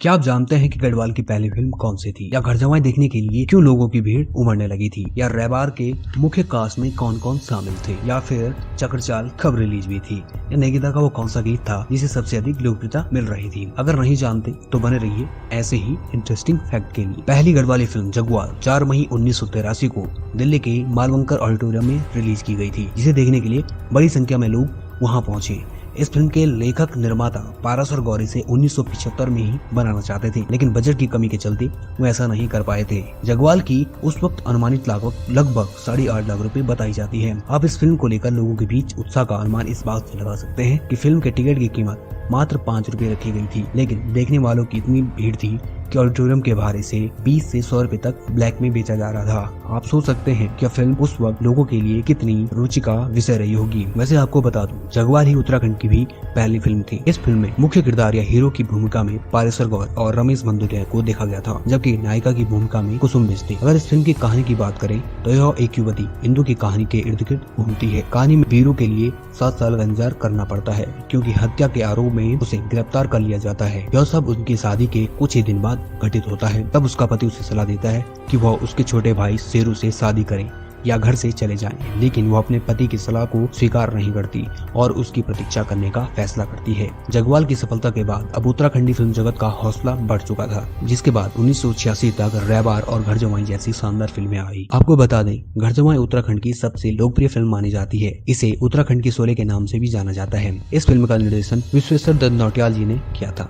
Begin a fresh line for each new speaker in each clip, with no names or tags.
क्या आप जानते हैं कि गढ़वाल की पहली फिल्म कौन सी थी, या घर जमाई देखने के लिए क्यों लोगों की भीड़ उमड़ने लगी थी, या रैबार के मुख्य कास्ट में कौन कौन शामिल थे, या फिर चक्रचाल कब रिलीज हुई थी, या नेगीता का वो कौन सा गीत था जिसे सबसे अधिक लोकप्रियता मिल रही थी। अगर नहीं जानते तो बने रहिए ऐसे ही इंटरेस्टिंग फैक्ट के लिए। पहली गढ़वाली फिल्म जगुआर 4 मई 1983 को दिल्ली के मालवंकर ऑडिटोरियम में रिलीज की गई थी, जिसे देखने के लिए बड़ी संख्या में लोग वहाँ पहुंचे। इस फिल्म के लेखक निर्माता पारासर गौरी से 1975 में ही बनाना चाहते थे, लेकिन बजट की कमी के चलते वो ऐसा नहीं कर पाए थे। जगवाल की उस वक्त अनुमानित लागत लगभग 8.5 लाख रुपए बताई जाती है। अब इस फिल्म को लेकर लोगों के बीच उत्साह का अनुमान इस बात से लगा सकते हैं कि फिल्म के टिकट की कीमत मात्र 5 रुपए रखी गई थी, लेकिन देखने वालों की इतनी भीड़ थी कि ऑडिटोरियम के बाहर इसे 20 से 100 रुपए तक ब्लैक में बेचा जा रहा था। आप सोच सकते हैं कि फिल्म उस वक्त लोगों के लिए कितनी रुचि का विषय रही होगी। वैसे आपको बता दूं, जगवाल ही उत्तराखंड की भी पहली फिल्म थी। इस फिल्म में मुख्य किरदार या हीरो की भूमिका में पारेसर गौर और रमेश बंदुरिया को देखा गया था, जबकि नायिका की भूमिका में कुसुम बिज थी। अगर इस फिल्म की कहानी की बात करें तो यह एक युवती इंदु की कहानी के इर्द गिर्द घूमती है। कहानी में वीरू के लिए 7 साल का इंतजार करना पड़ता है, क्योंकि हत्या के आरोप में उसे गिरफ्तार कर लिया जाता है। यह सब उनकी शादी के कुछ ही दिन बाद घटित होता है। तब उसका पति उसे सलाह देता है कि वह उसके छोटे भाई शेरू से शादी करे या घर से चले जाएं, लेकिन वो अपने पति की सलाह को स्वीकार नहीं करती और उसकी प्रतीक्षा करने का फैसला करती है। जगवाल की सफलता के बाद अब उत्तराखंडी फिल्म जगत का हौसला बढ़ चुका था, जिसके बाद 1986 तक रैबार और घर जमाई जैसी शानदार फिल्में आई। आपको बता दें, घर जमाई उत्तराखंड की सबसे लोकप्रिय फिल्म मानी जाती है। इसे उत्तराखंड की शोले के नाम से भी जाना जाता है। इस फिल्म का निर्देशन विश्वेश्वर दत्त नौटियाल जी ने किया था।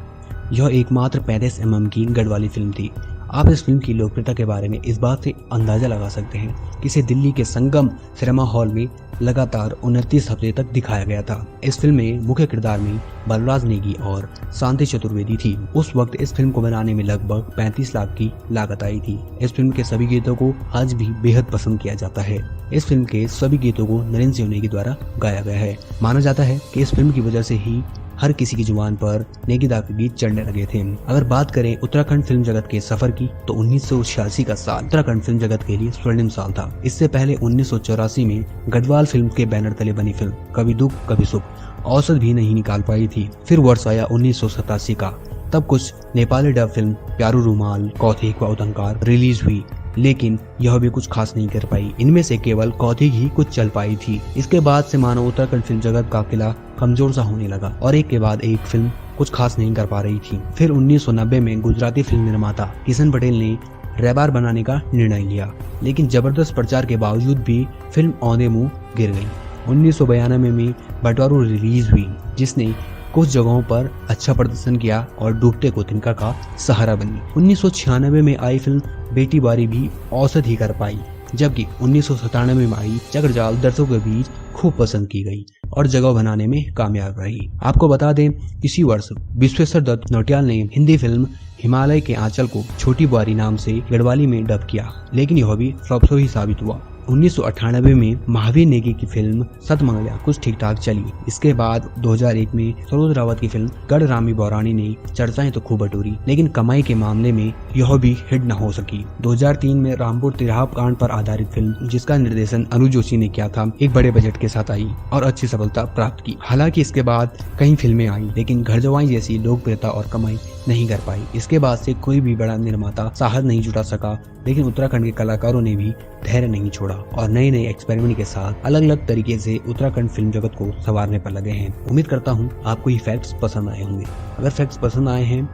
यह एकमात्र 35 mm की गढ़वाली फिल्म थी। आप इस फिल्म की लोकप्रियता के बारे में इस बात से अंदाजा लगा सकते हैं कि इसे दिल्ली के संगम सिनेमा हॉल में लगातार 29 हफ्ते तक दिखाया गया था। इस फिल्म में मुख्य किरदार में बलराज नेगी और शांति चतुर्वेदी थी। उस वक्त इस फिल्म को बनाने में लगभग 35 लाख की लागत आई थी। इस फिल्म के सभी गीतों को आज भी बेहद पसंद किया जाता है। इस फिल्म के सभी गीतों को नरेंद्र सिंह नेगी द्वारा गाया गया है। माना जाता है कि इस फिल्म की वजह से ही हर किसी की जुबान पर नेगीदा के गीत चढ़ने लगे थे। अगर बात करें उत्तराखंड फिल्म जगत के सफर की, तो 1986 का साल उत्तराखंड फिल्म जगत के लिए स्वर्णिम साल था। इससे पहले 1984 में गढ़वाल फिल्म के बैनर तले बनी फिल्म कभी दुख कभी सुख औसत भी नहीं निकाल पाई थी। फिर वर्ष आया 1987 का, तब कुछ नेपाली डब फिल्म प्यारू रुमाल, कौथिक व उदंकार रिलीज हुई, लेकिन यह भी कुछ खास नहीं कर पाई। इनमें से केवल कौथिक ही कुछ चल पाई थी। इसके बाद से मानो उत्तराखंड फिल्म जगत का किला कमजोर सा होने लगा और एक के बाद एक फिल्म कुछ खास नहीं कर पा रही थी। फिर 1990 में गुजराती फिल्म निर्माता किशन पटेल ने रैबार बनाने का निर्णय लिया, लेकिन जबरदस्त प्रचार के बावजूद भी फिल्म औंधे मुंह गिर गई। 1992 में बटवारू रिलीज हुई, जिसने कुछ जगहों पर अच्छा प्रदर्शन किया और डूबते को तिनका का सहारा बनी। 1996 में आई फिल्म बेटी बारी भी औसत ही कर पाई, जबकि 1997 में आई चक्रजाल दर्शकों के बीच खूब पसंद की गई और जगह बनाने में कामयाब रही। आपको बता दें, इसी वर्ष विश्वेश्वर दत्त नौटियाल ने हिंदी फिल्म हिमालय के आंचल को छोटी बुआरी नाम से गढ़वाली में डब किया, लेकिन यह भी फ्लॉप ही साबित हुआ। 1998 में महावीर नेगी की फिल्म सतमंगल्या कुछ ठीक ठाक चली। इसके बाद 2001 में सरोज रावत की फिल्म गढ़ रामी बौरानी ने चर्चाएं तो खूब बटोरी, लेकिन कमाई के मामले में यह भी हिट न हो सकी। 2003 में रामपुर तिराहा कांड पर आधारित फिल्म, जिसका निर्देशन अनु जोशी ने किया था, एक बड़े बजट के साथ आई और अच्छी सफलता प्राप्त की। हालांकि इसके बाद कई फिल्में आई, लेकिन घर जवाई जैसी लोकप्रियता और कमाई नहीं कर पाई। इसके बाद से कोई भी बड़ा निर्माता साहस नहीं जुटा सका, लेकिन उत्तराखंड के कलाकारों ने भी धैर्य नहीं छोड़ा और नए नए एक्सपेरिमेंट के साथ अलग अलग तरीके से उत्तराखंड फिल्म जगत को संवारने पर लगे हैं। उम्मीद करता हूँ आपको ये फैक्ट्स पसंद आए होंगे। अगर फैक्ट्स पसंद आए हैं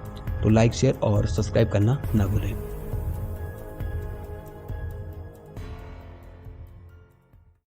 तो लाइक, शेयर और सब्सक्राइब करना न भूलें।